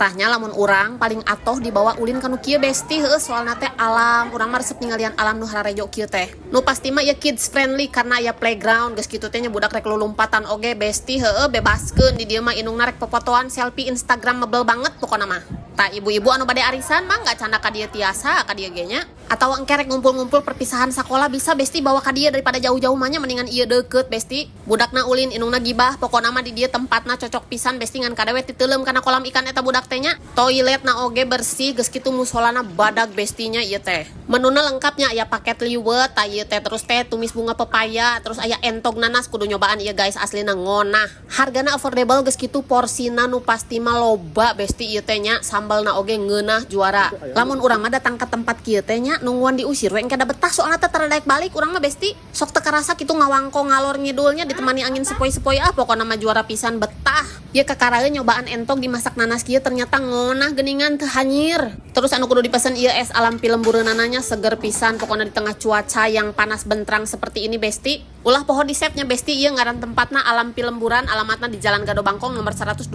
Tahnya lamun urang paling atoh dibawa ulin kanu kieu besti heuh soalna teh alam, urang mah resep ninggalian alam nu hararejo kieu teh. Nu pasti mah ya kids friendly karena ya playground geus kitu teh nya budak rek lulumpatan oge besti heuh bebaskeun di dieu mah indungna rek popotoan selfie Instagramable banget pokona mah. Tak ibu-ibu anu bade arisan mah nggak canda ka dieu tiasa ka dieu ge nya. Atawa engke rek ngumpul-ngumpul perpisahan sakola bisa besti bawa ka dieu daripada jauh-jauh mah nya mendingan ieu deukeut besti. Budakna ulin indungna gibah pokona mah di dieu tempatna cocok pisan besti ngan kadewe titeuleum kana kolam ikan eta budak teh nya. Toiletna oge bersih geus kitu musolana badag bestinya ieu teh. Menuna lengkapnya aya paket liwet ta ieu teh terus teh tumis bunga pepaya terus aya entog nanas kudu nyobaan ieu guys aslina ngonah. Hargana affordable geus kitu porsina nu pasti mah loba besti ieu teh nya. Sambalna oge ngeunah juara. Lamun urang mah datang ke tempat kieu teh nya nungguan diusir we engke da betah soalna teh tara daek balik urang mah besti. Sok teu karasa kitu ngawangko ngalor ngidulnya ditemani angin sepoi-sepoi pokona mah juara pisan betah. Ieu kakaraeun nyobaan entog dimasak nanas kieu ternyata ngonah geuningan teu hanyir. Terus anu kudu dipesen ieu es alam pilembureunana nya seger pisan pokona di tengah cuaca yang panas bentrang seperti ini besti. Ulah poho di save nya besti ieu ngaran tempatna Alam Pilemburan alamatna di Jalan Gado Bangkong nomor 112.